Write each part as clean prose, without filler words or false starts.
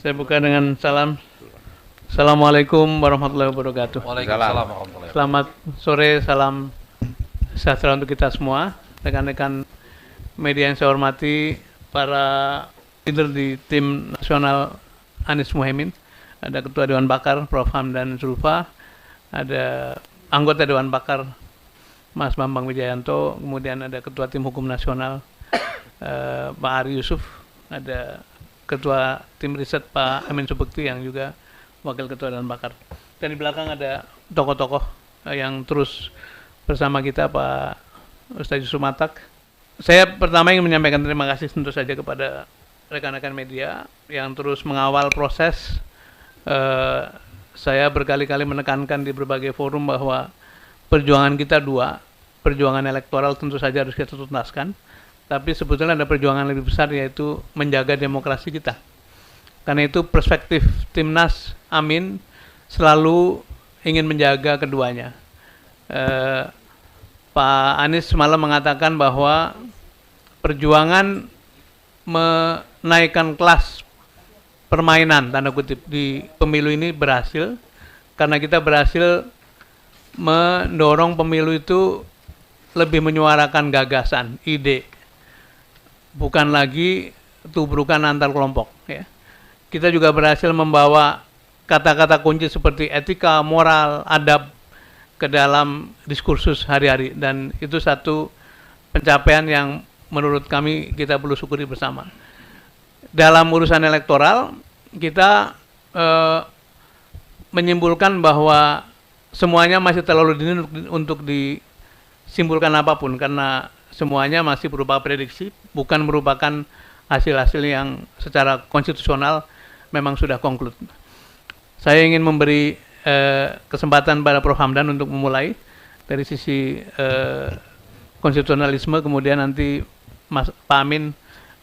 Saya buka dengan salam. Assalamualaikum warahmatullahi wabarakatuh. Waalaikumsalam warahmatullahi wabarakatuh. Selamat sore, salam sejahtera untuk kita semua. Rekan-rekan media yang saya hormati, para leader di tim nasional Anies Muhaimin, ada Ketua Dewan Pakar Prof. Hamdan Zulfa, ada anggota Dewan Pakar Mas Bambang Wijayanto, kemudian ada Ketua Tim Hukum Nasional Pak Ari Yusuf, ada Ketua Tim Riset Pak Amin Subekti yang juga Wakil Ketua Dewan Pakar. Dan di belakang ada tokoh-tokoh yang terus bersama kita, Pak Ustadz Yusuf Matak. Saya pertama ingin menyampaikan terima kasih tentu saja kepada rekan-rekan media yang terus mengawal proses. Saya berkali-kali menekankan di berbagai forum bahwa perjuangan kita dua, perjuangan elektoral tentu saja harus kita tuntaskan, tapi sebetulnya ada perjuangan lebih besar, yaitu menjaga demokrasi kita. Karena itu perspektif Timnas Amin selalu ingin menjaga keduanya. Pak Anies semalam mengatakan bahwa perjuangan menaikkan kelas permainan, tanda kutip, di pemilu ini berhasil, karena kita berhasil mendorong pemilu itu lebih menyuarakan gagasan, ide, bukan lagi tubrukan antar kelompok, ya. Kita juga berhasil membawa kata-kata kunci seperti etika, moral, adab ke dalam diskursus hari-hari, dan itu satu pencapaian yang menurut kami kita perlu syukuri bersama. Dalam urusan elektoral, kita menyimpulkan bahwa semuanya masih terlalu dini untuk disimpulkan apapun, karena semuanya masih berupa prediksi, bukan merupakan hasil-hasil yang secara konstitusional memang sudah konklud. Saya ingin memberi kesempatan pada Prof. Hamdan untuk memulai dari sisi konstitusionalisme, kemudian nanti Pak Amin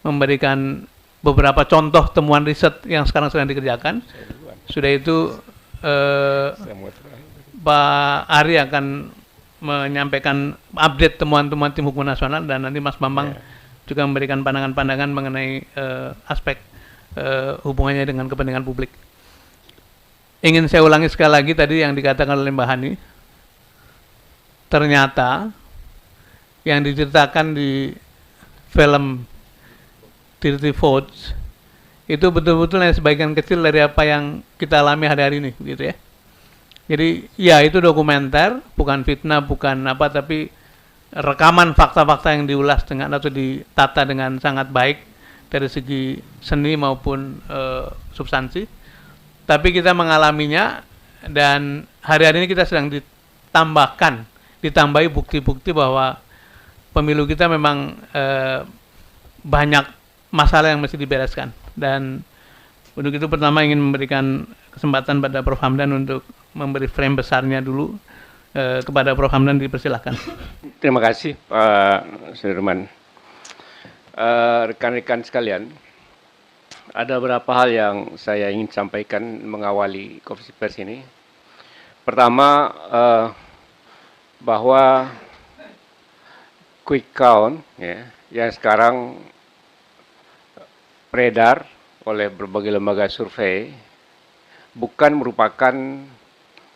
memberikan beberapa contoh temuan riset yang sekarang sedang dikerjakan. Sudah itu Pak Ari akan menyampaikan update temuan-temuan tim hukum nasional, dan nanti Mas Bambang juga memberikan pandangan-pandangan mengenai aspek hubungannya dengan kepentingan publik. Ingin saya ulangi sekali lagi tadi yang dikatakan oleh Mbak Hani. Ternyata yang diceritakan di film Dirty Votes itu betul-betul hanya sebagian kecil dari apa yang kita alami hari-hari ini, gitu ya. Jadi ya, itu dokumenter, bukan fitnah, bukan apa, tapi rekaman fakta-fakta yang diulas dengan atau ditata dengan sangat baik dari segi seni maupun substansi. Tapi kita mengalaminya, dan hari-hari ini kita sedang ditambahi bukti-bukti bahwa pemilu kita memang banyak masalah yang mesti dibereskan. Dan untuk itu pertama ingin memberikan kesempatan pada Prof. Hamdan untuk memberi frame besarnya dulu. Kepada Prof. Hamdan dipersilahkan. Terima kasih Pak Sudirman. Rekan-rekan sekalian, ada beberapa hal yang saya ingin sampaikan mengawali konferensi pers ini. Pertama, bahwa quick count ya, yang sekarang beredar oleh berbagai lembaga survei bukan merupakan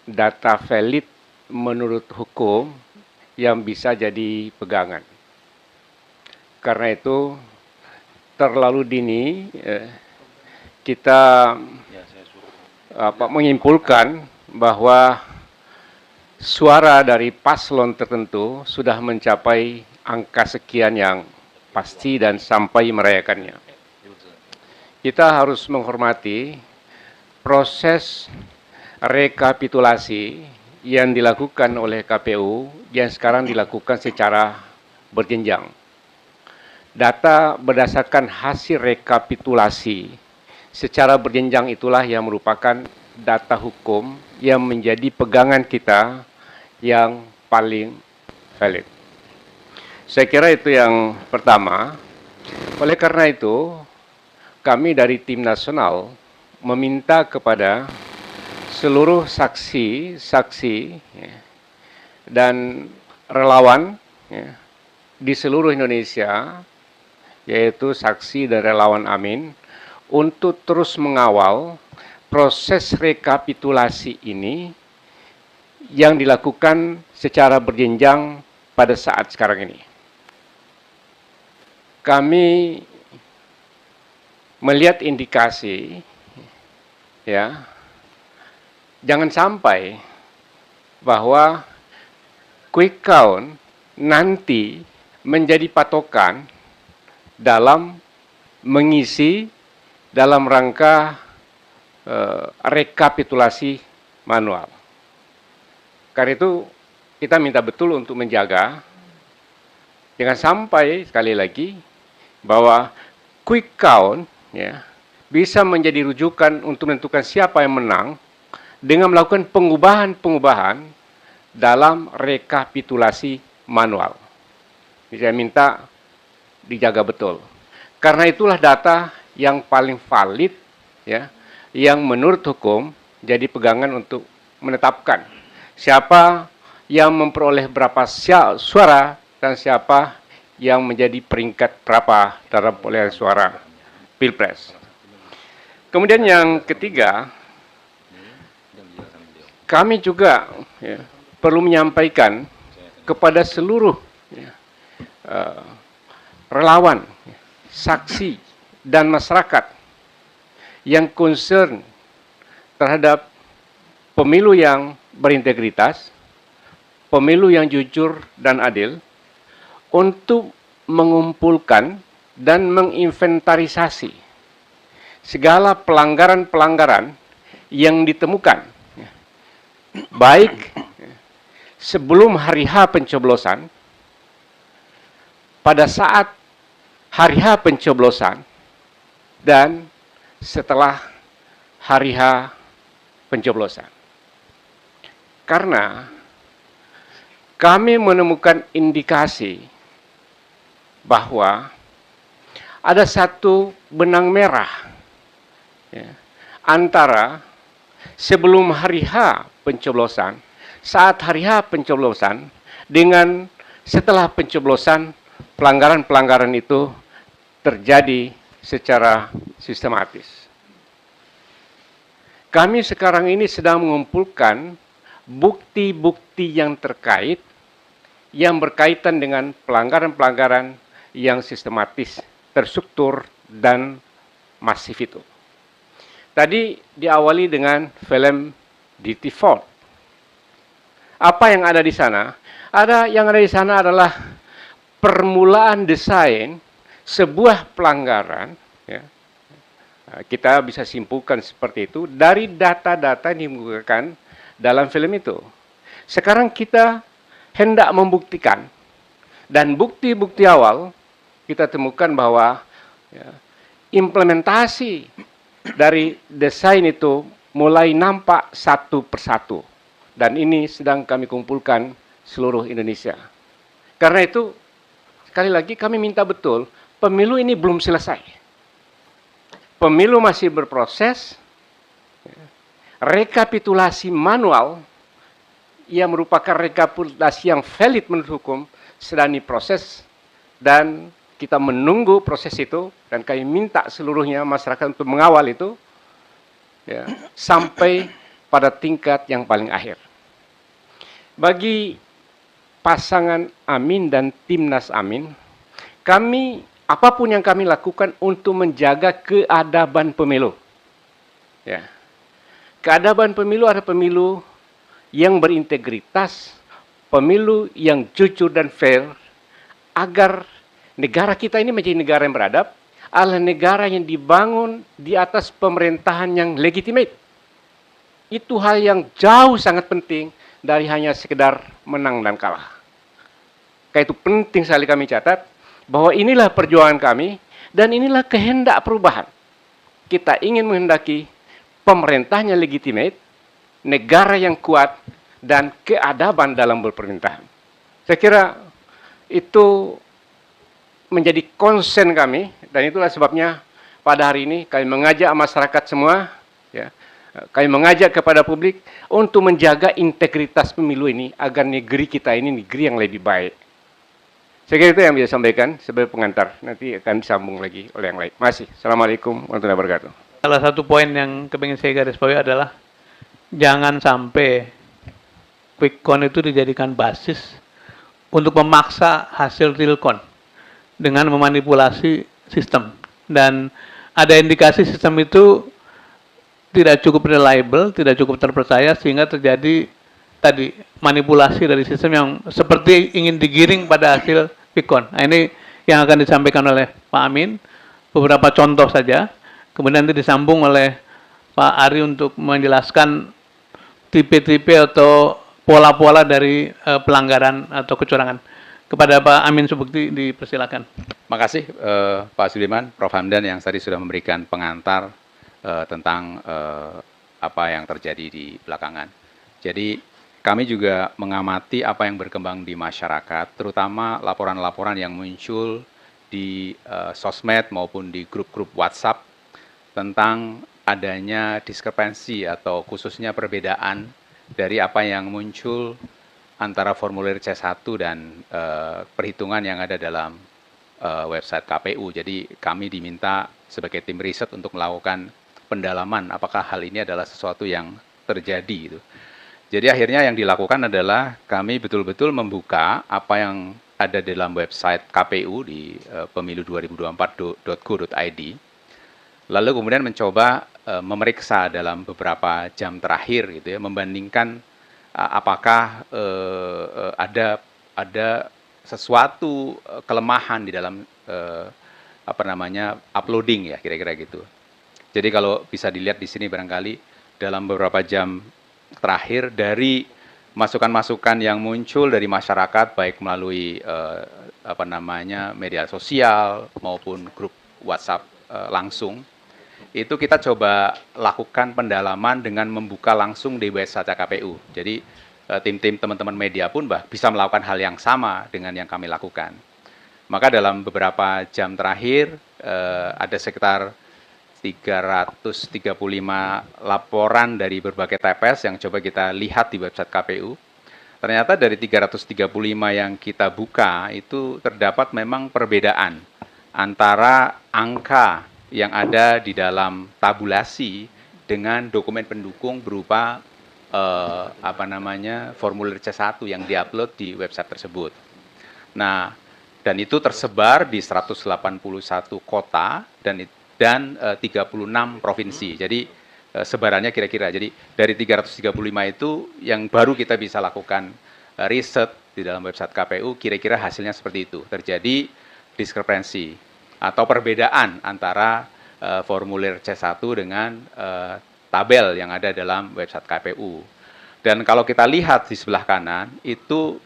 data valid menurut hukum yang bisa jadi pegangan. Karena itu terlalu dini kita menyimpulkan bahwa suara dari paslon tertentu sudah mencapai angka sekian yang pasti dan sampai merayakannya. Kita harus menghormati proses rekapitulasi yang dilakukan oleh KPU yang sekarang dilakukan secara berjenjang. Data berdasarkan hasil rekapitulasi secara berjenjang itulah yang merupakan data hukum yang menjadi pegangan kita yang paling valid. Saya kira itu yang pertama. Oleh karena itu, kami dari tim nasional meminta kepada seluruh saksi dan relawan di seluruh Indonesia, yaitu saksi dan relawan Amin, untuk terus mengawal proses rekapitulasi ini yang dilakukan secara berjenjang pada saat sekarang ini. Kami melihat indikasi, ya, jangan sampai bahwa quick count nanti menjadi patokan dalam mengisi dalam rangka rekapitulasi manual. Karena itu kita minta betul untuk menjaga, jangan sampai sekali lagi bahwa quick count, ya, bisa menjadi rujukan untuk menentukan siapa yang menang dengan melakukan pengubahan-pengubahan dalam rekapitulasi manual. Saya minta dijaga betul. Karena itulah data yang paling valid, ya, yang menurut hukum jadi pegangan untuk menetapkan siapa yang memperoleh berapa suara dan siapa yang menjadi peringkat berapa dalam perolehan suara Pilpres. Kemudian yang ketiga, kami juga, ya, perlu menyampaikan kepada seluruh, ya, relawan, saksi, dan masyarakat yang concern terhadap pemilu yang berintegritas, pemilu yang jujur dan adil, untuk mengumpulkan dan menginventarisasi segala pelanggaran-pelanggaran yang ditemukan, baik sebelum hari H pencoblosan, pada saat hari H pencoblosan, dan setelah hari H pencoblosan. Karena kami menemukan indikasi bahwa ada satu benang merah, ya, antara sebelum hari H pencoblosan, saat hari H pencoblosan, dengan setelah pencoblosan, pelanggaran-pelanggaran itu terjadi secara sistematis. Kami sekarang ini sedang mengumpulkan bukti-bukti yang terkait, yang berkaitan dengan pelanggaran-pelanggaran yang sistematis, terstruktur, dan masif itu. Tadi diawali dengan film DT4. Apa yang ada di sana? Yang ada di sana adalah permulaan desain sebuah pelanggaran, ya. Kita bisa simpulkan seperti itu dari data-data yang dikemukakan dalam film itu. Sekarang kita hendak membuktikan, dan bukti-bukti awal kita temukan bahwa, ya, implementasi dari desain itu mulai nampak satu persatu, dan ini sedang kami kumpulkan seluruh Indonesia. Karena itu, sekali lagi kami minta betul, pemilu ini belum selesai. Pemilu masih berproses. Rekapitulasi manual yang merupakan rekapitulasi yang valid menurut hukum sedang diproses, dan kita menunggu proses itu, dan kami minta seluruhnya masyarakat untuk mengawal itu, ya, sampai pada tingkat yang paling akhir. Bagi pasangan Amin dan Timnas Amin, kami, apapun yang kami lakukan untuk menjaga keadaban pemilu. Ya. Keadaban pemilu adalah pemilu yang berintegritas, pemilu yang jujur dan fair, agar negara kita ini menjadi negara yang beradab, adalah negara yang dibangun di atas pemerintahan yang legitimate. Itu hal yang jauh sangat penting dari hanya sekedar menang dan kalah. Karena itu penting sekali kami catat, bahwa inilah perjuangan kami, dan inilah kehendak perubahan. Kita ingin menghendaki pemerintahnya legitimate, negara yang kuat, dan keadaban dalam berpemerintahan. Saya kira itu menjadi konsen kami, dan itulah sebabnya pada hari ini kami mengajak masyarakat semua, ya, kami mengajak kepada publik untuk menjaga integritas pemilu ini agar negeri kita ini negeri yang lebih baik. Saya kira itu yang bisa sampaikan sebagai pengantar. Nanti akan disambung lagi oleh yang lain. Masih. Assalamualaikum warahmatullahi wabarakatuh. Salah satu poin yang kepingin saya garis bawahi adalah jangan sampai quick count itu dijadikan basis untuk memaksa hasil real count dengan memanipulasi sistem. Dan ada indikasi sistem itu tidak cukup reliable, tidak cukup terpercaya sehingga terjadi tadi manipulasi dari sistem yang seperti ingin digiring pada hasil quick count. Nah, ini yang akan disampaikan oleh Pak Amin, beberapa contoh saja, kemudian nanti disambung oleh Pak Ari untuk menjelaskan tipe-tipe atau pola-pola dari pelanggaran atau kecurangan. Kepada Pak Amin Subukti dipersilakan. Makasih Pak Sudirman, Prof. Hamdan yang tadi sudah memberikan pengantar tentang apa yang terjadi di belakangan. Jadi kami juga mengamati apa yang berkembang di masyarakat, terutama laporan-laporan yang muncul di sosmed maupun di grup-grup WhatsApp tentang adanya diskrepansi atau khususnya perbedaan dari apa yang muncul antara formulir C1 dan perhitungan yang ada dalam website KPU. Jadi kami diminta sebagai tim riset untuk melakukan pendalaman apakah hal ini adalah sesuatu yang terjadi gitu. Jadi akhirnya yang dilakukan adalah kami betul-betul membuka apa yang ada dalam website KPU di pemilu2024.go.id. Lalu kemudian mencoba memeriksa dalam beberapa jam terakhir gitu ya, membandingkan apakah ada sesuatu kelemahan di dalam uploading ya kira-kira gitu. Jadi kalau bisa dilihat di sini barangkali dalam beberapa jam terakhir dari masukan-masukan yang muncul dari masyarakat baik melalui media sosial maupun grup WhatsApp langsung, itu kita coba lakukan pendalaman dengan membuka langsung di website KPU. Jadi tim-tim teman-teman media pun bisa melakukan hal yang sama dengan yang kami lakukan. Maka dalam beberapa jam terakhir ada sekitar 335 laporan dari berbagai TPS yang coba kita lihat di website KPU. Ternyata dari 335 yang kita buka itu terdapat memang perbedaan antara angka yang ada di dalam tabulasi dengan dokumen pendukung berupa formulir C1 yang diupload di website tersebut. Nah, dan itu tersebar di 181 kota dan 36 provinsi. Jadi sebarannya kira-kira. Jadi dari 335 itu yang baru kita bisa lakukan riset di dalam website KPU, kira-kira hasilnya seperti itu. Terjadi diskrepansi atau perbedaan antara formulir C1 dengan tabel yang ada dalam website KPU. Dan kalau kita lihat di sebelah kanan, itu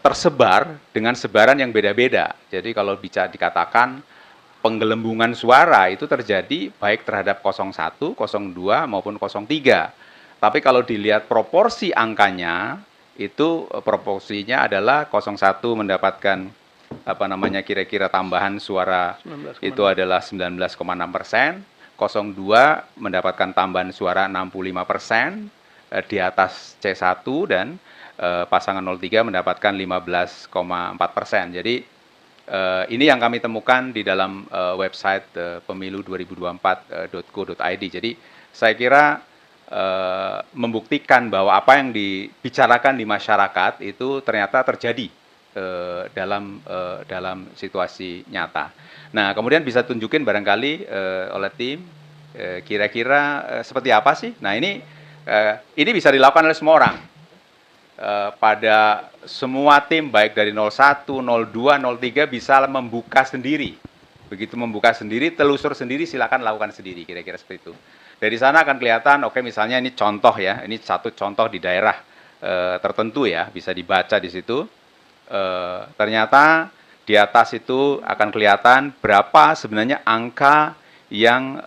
tersebar dengan sebaran yang beda-beda. Jadi kalau bisa dikatakan penggelembungan suara itu terjadi baik terhadap 01, 02 maupun 03. Tapi kalau dilihat proporsi angkanya, itu proporsinya adalah 01 mendapatkan kira-kira tambahan suara 19, itu adalah 19,6%, 02 mendapatkan tambahan suara 65% di atas C1 dan pasangan 03 mendapatkan 15,4%. Jadi ini yang kami temukan di dalam website pemilu2024.go.id. Jadi saya kira membuktikan bahwa apa yang dibicarakan di masyarakat itu ternyata terjadi dalam situasi nyata. Nah, kemudian bisa tunjukin barangkali oleh tim kira-kira seperti apa sih? Nah, ini bisa dilakukan oleh semua orang. Pada semua tim baik dari 01, 02, 03 bisa membuka sendiri. Begitu membuka sendiri, telusur sendiri, silakan lakukan sendiri, kira-kira seperti itu. Dari sana akan kelihatan, oke misalnya ini contoh ya, ini satu contoh di daerah tertentu ya, bisa dibaca di situ. Ternyata di atas itu akan kelihatan berapa sebenarnya angka yang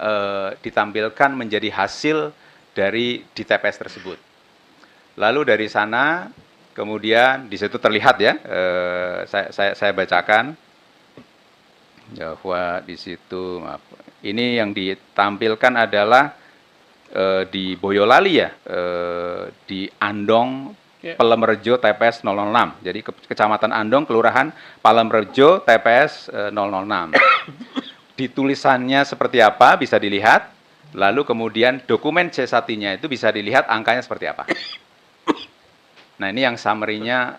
ditampilkan menjadi hasil dari di TPS tersebut. Lalu dari sana, kemudian di situ terlihat ya, saya bacakan bahwa di situ, maaf, ini yang ditampilkan adalah di Boyolali ya, di Andong Palemerejo TPS 006. Jadi Kecamatan Andong, Kelurahan Palemerejo TPS 006. Di tulisannya seperti apa bisa dilihat, lalu kemudian dokumen C1-nya itu bisa dilihat angkanya seperti apa. Nah, ini yang summary-nya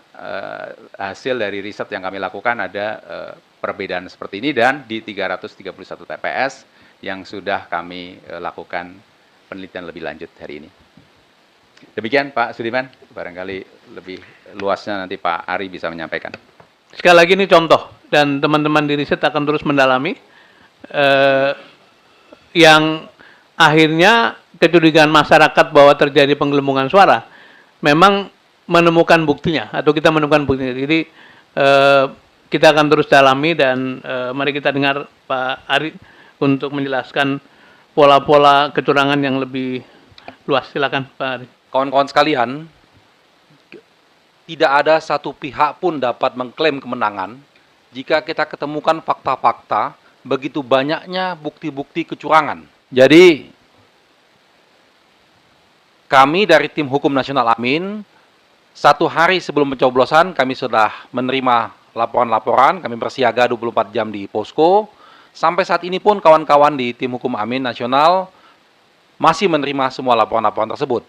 hasil dari riset yang kami lakukan ada perbedaan seperti ini, dan di 331 TPS yang sudah kami lakukan penelitian lebih lanjut hari ini. Demikian Pak Sudiman, barangkali lebih luasnya nanti Pak Ari bisa menyampaikan. Sekali lagi ini contoh, dan teman-teman di riset akan terus mendalami yang akhirnya kecurigaan masyarakat bahwa terjadi penggelembungan suara memang menemukan buktinya, atau kita menemukan buktinya. Jadi kita akan terus dalami, dan mari kita dengar Pak Ari untuk menjelaskan pola-pola kecurangan yang lebih luas. Silakan Pak Ari. Kawan-kawan sekalian, tidak ada satu pihak pun dapat mengklaim kemenangan jika kita ketemukan fakta-fakta begitu banyaknya bukti-bukti kecurangan. Jadi, kami dari tim hukum nasional Amin, 1 hari sebelum pencoblosan kami sudah menerima laporan-laporan, kami bersiaga 24 jam di posko. Sampai saat ini pun kawan-kawan di tim hukum Amin nasional masih menerima semua laporan-laporan tersebut.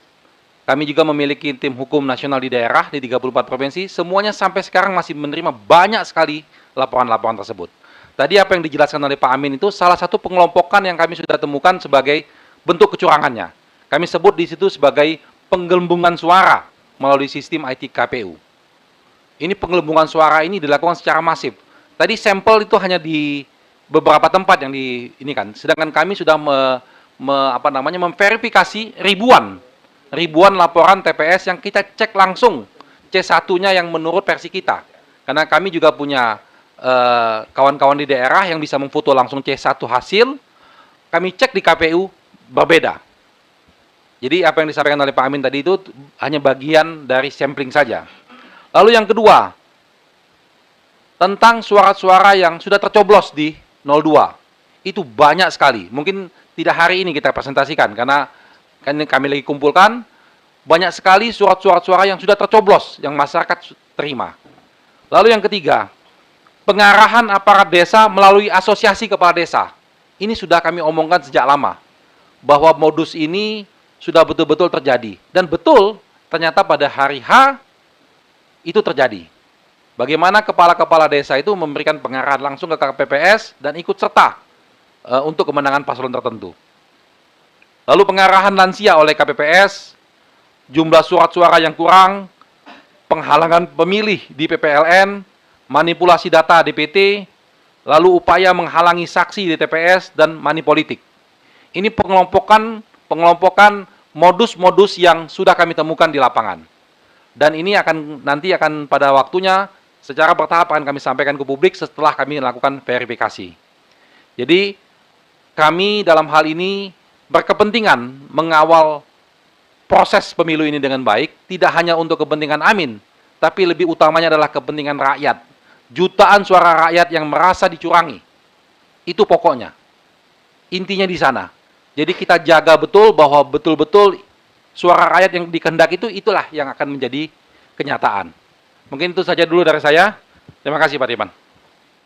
Kami juga memiliki tim hukum nasional di daerah di 34 provinsi, semuanya sampai sekarang masih menerima banyak sekali laporan-laporan tersebut. Tadi apa yang dijelaskan oleh Pak Amin itu salah satu pengelompokan yang kami sudah temukan sebagai bentuk kecurangannya. Kami sebut di situ sebagai penggelembungan suara melalui sistem IT KPU. Ini penggelembungan suara ini dilakukan secara masif. Tadi sampel itu hanya di beberapa tempat yang di ini kan, sedangkan kami sudah memverifikasi ribuan laporan TPS yang kita cek langsung C1-nya yang menurut versi kita. Karena kami juga punya kawan-kawan di daerah yang bisa memfoto langsung C1 hasil, kami cek di KPU berbeda. Jadi apa yang disampaikan oleh Pak Amin tadi itu hanya bagian dari sampling saja. Lalu yang kedua, tentang suara-suara yang sudah tercoblos di 02. Itu banyak sekali. Mungkin tidak hari ini kita presentasikan, karena kami lagi kumpulkan, banyak sekali surat-surat suara yang sudah tercoblos, yang masyarakat terima. Lalu yang ketiga, pengarahan aparat desa melalui asosiasi kepala desa. Ini sudah kami omongkan sejak lama, bahwa modus ini sudah betul-betul terjadi. Dan betul, ternyata pada hari H, itu terjadi. Bagaimana kepala-kepala desa itu memberikan pengarahan langsung ke KPPS dan ikut serta untuk kemenangan paslon tertentu. Lalu pengarahan lansia oleh KPPS, jumlah surat suara yang kurang, penghalangan pemilih di PPLN, manipulasi data DPT, lalu upaya menghalangi saksi di TPS, dan money politik. Ini pengelompokan modus-modus yang sudah kami temukan di lapangan. Dan ini nanti akan pada waktunya secara bertahap akan kami sampaikan ke publik setelah kami melakukan verifikasi. Jadi kami dalam hal ini berkepentingan mengawal proses pemilu ini dengan baik, tidak hanya untuk kepentingan Amin, tapi lebih utamanya adalah kepentingan rakyat. Jutaan suara rakyat yang merasa dicurangi. Itu pokoknya. Intinya di sana. Jadi kita jaga betul bahwa betul-betul suara rakyat yang dikehendaki itulah yang akan menjadi kenyataan. Mungkin itu saja dulu dari saya. Terima kasih Pak Timan.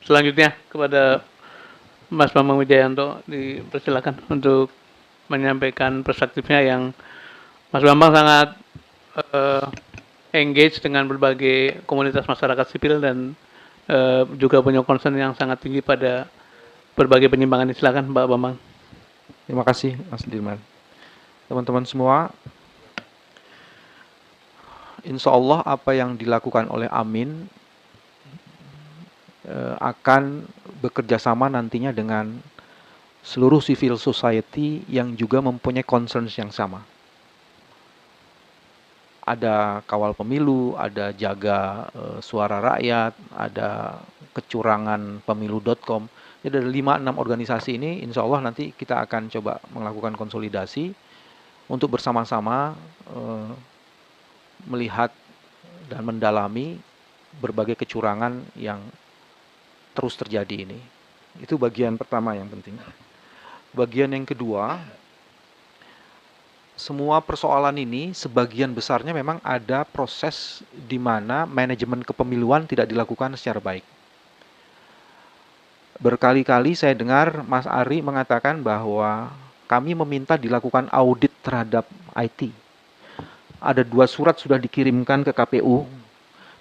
Selanjutnya kepada Mas Bambang Wijayanto, dipersilakan untuk menyampaikan perspektifnya yang Mas Bambang sangat engage dengan berbagai komunitas masyarakat sipil dan juga punya concern yang sangat tinggi pada berbagai penyimpangan. Silakan Pak Bambang. Terima kasih Mas Dirman. Teman-teman semua, insya Allah apa yang dilakukan oleh Amin akan bekerja sama nantinya dengan seluruh civil society yang juga mempunyai concerns yang sama. Ada kawal pemilu, ada jaga suara rakyat, ada kecurangan pemilu.com. Jadi ada 5-6 organisasi ini, insya Allah nanti kita akan coba melakukan konsolidasi untuk bersama-sama melihat dan mendalami berbagai kecurangan yang terus terjadi ini. Itu bagian pertama yang penting. Bagian yang kedua, semua persoalan ini sebagian besarnya memang ada proses di mana manajemen kepemiluan tidak dilakukan secara baik. Berkali-kali saya dengar Mas Ari mengatakan bahwa kami meminta dilakukan audit terhadap IT. Ada 2 surat sudah dikirimkan ke KPU,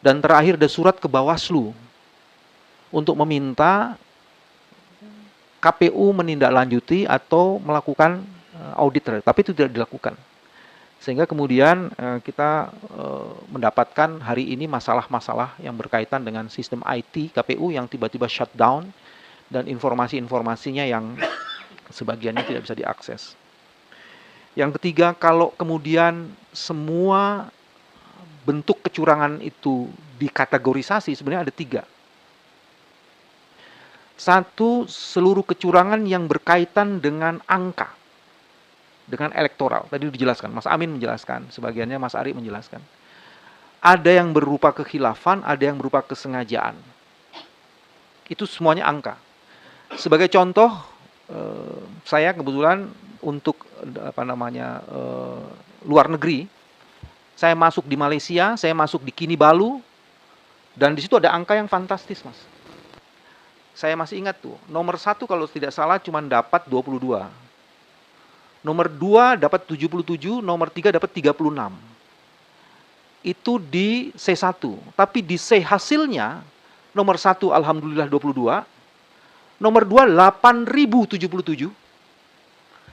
dan terakhir ada surat ke Bawaslu untuk meminta KPU menindaklanjuti atau melakukan audit terhadap, tapi itu tidak dilakukan. Sehingga kemudian kita mendapatkan hari ini masalah-masalah yang berkaitan dengan sistem IT KPU yang tiba-tiba shutdown, dan informasi-informasinya yang sebagiannya tidak bisa diakses. Yang ketiga, kalau kemudian semua bentuk kecurangan itu dikategorisasi, sebenarnya ada 3. Satu, seluruh kecurangan yang berkaitan dengan angka, dengan elektoral. Tadi dijelaskan, Mas Amin menjelaskan, sebagiannya Mas Ari menjelaskan. Ada yang berupa kekhilafan, ada yang berupa kesengajaan. Itu semuanya angka. Sebagai contoh, saya kebetulan untuk luar negeri, saya masuk di Malaysia, saya masuk di Kinabalu, dan di situ ada angka yang fantastis, Mas. Saya masih ingat tuh, nomor 1 kalau tidak salah cuma dapat 22. Nomor 2 dapat 77, nomor 3 dapat 36. Itu di C1. Tapi di C hasilnya, nomor 1 alhamdulillah 22, nomor 2 8.077,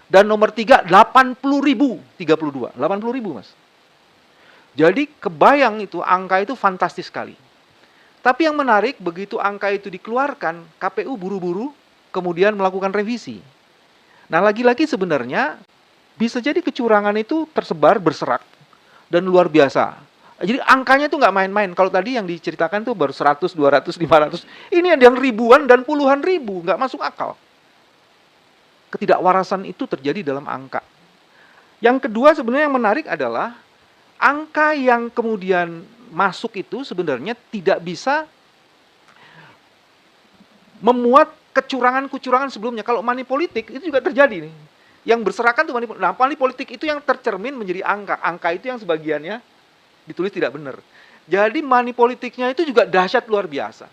dan nomor 3 80.032. 80.000, Mas. Jadi kebayang itu, angka itu fantastis sekali. Tapi yang menarik, begitu angka itu dikeluarkan, KPU buru-buru kemudian melakukan revisi. Nah, lagi-lagi sebenarnya bisa jadi kecurangan itu tersebar berserak dan luar biasa. Jadi angkanya itu nggak main-main. Kalau tadi yang diceritakan tuh baru 100, 200, 500. Ini ada yang ribuan dan puluhan ribu, nggak masuk akal. Ketidakwarasan itu terjadi dalam angka. Yang kedua sebenarnya yang menarik adalah angka yang kemudian masuk itu sebenarnya tidak bisa memuat kecurangan-kecurangan sebelumnya. Kalau money politik itu juga terjadi nih. Yang berserakan tuh money politik. Nah, money politik itu yang tercermin menjadi angka. Angka itu yang sebagiannya ditulis tidak benar. Jadi money politiknya itu juga dahsyat luar biasa.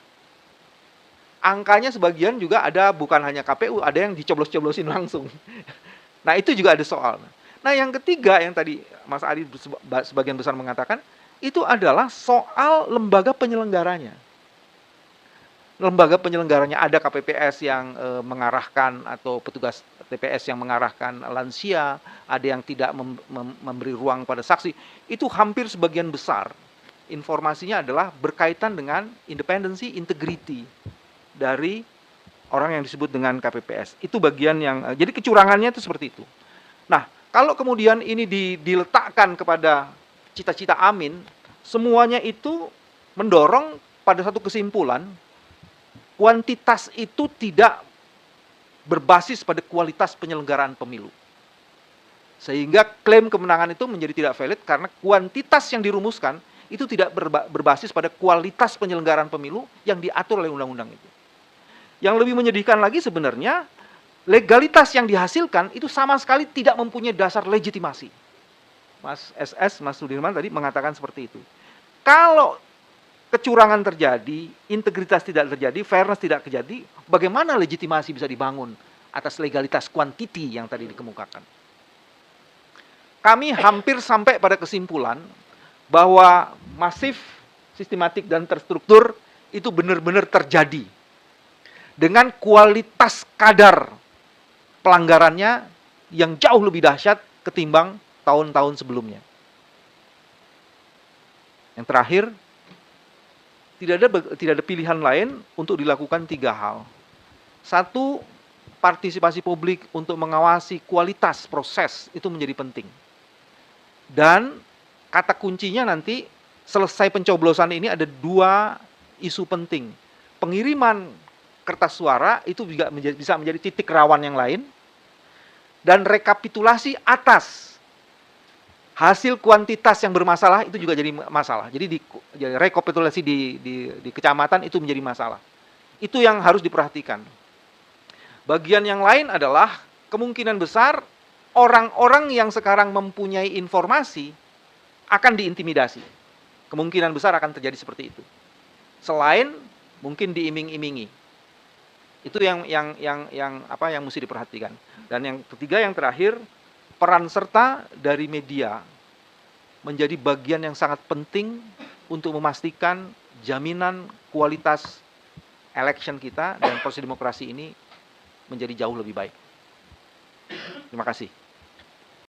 Angkanya sebagian juga ada bukan hanya KPU, ada yang dicoblos-coblosin langsung. Nah, itu juga ada soal. Nah, yang ketiga yang tadi Mas Adi sebagian besar mengatakan, itu adalah soal lembaga penyelenggaranya. Lembaga penyelenggaranya ada KPPS yang mengarahkan atau petugas TPS yang mengarahkan lansia, ada yang tidak memberi ruang pada saksi. Itu hampir sebagian besar informasinya adalah berkaitan dengan independensi, integriti dari orang yang disebut dengan KPPS. Itu bagian yang, jadi kecurangannya itu seperti itu. Nah, kalau kemudian ini diletakkan kepada cita-cita Amin, semuanya itu mendorong pada satu kesimpulan, kuantitas itu tidak berbasis pada kualitas penyelenggaraan pemilu. Sehingga klaim kemenangan itu menjadi tidak valid karena kuantitas yang dirumuskan itu tidak berbasis pada kualitas penyelenggaraan pemilu yang diatur oleh undang-undang itu. Yang lebih menyedihkan lagi sebenarnya, legalitas yang dihasilkan itu sama sekali tidak mempunyai dasar legitimasi. Mas SS, Mas Sudirman tadi mengatakan seperti itu. Kalau kecurangan terjadi, integritas tidak terjadi, fairness tidak terjadi, bagaimana legitimasi bisa dibangun atas legalitas kuantiti yang tadi dikemukakan? Kami hampir sampai pada kesimpulan bahwa masif, sistematik, dan terstruktur itu benar-benar terjadi. Dengan kualitas kadar pelanggarannya yang jauh lebih dahsyat ketimbang tahun-tahun sebelumnya. Yang terakhir, tidak ada pilihan lain untuk dilakukan 3 hal. 1, partisipasi publik untuk mengawasi kualitas proses itu menjadi penting. Dan kata kuncinya nanti selesai pencoblosan ini ada 2 isu penting. Pengiriman kertas suara itu juga bisa menjadi titik rawan yang lain. Dan rekapitulasi atas hasil kuantitas yang bermasalah itu juga jadi masalah. Jadi rekapitulasi di kecamatan itu menjadi masalah. Itu yang harus diperhatikan. Bagian yang lain adalah kemungkinan besar orang-orang yang sekarang mempunyai informasi akan diintimidasi. Kemungkinan besar akan terjadi seperti itu. Selain mungkin diiming-imingi. Itu yang mesti diperhatikan. Dan yang ketiga, yang terakhir, peran serta dari media menjadi bagian yang sangat penting untuk memastikan jaminan kualitas election kita dan proses demokrasi ini menjadi jauh lebih baik. Terima kasih.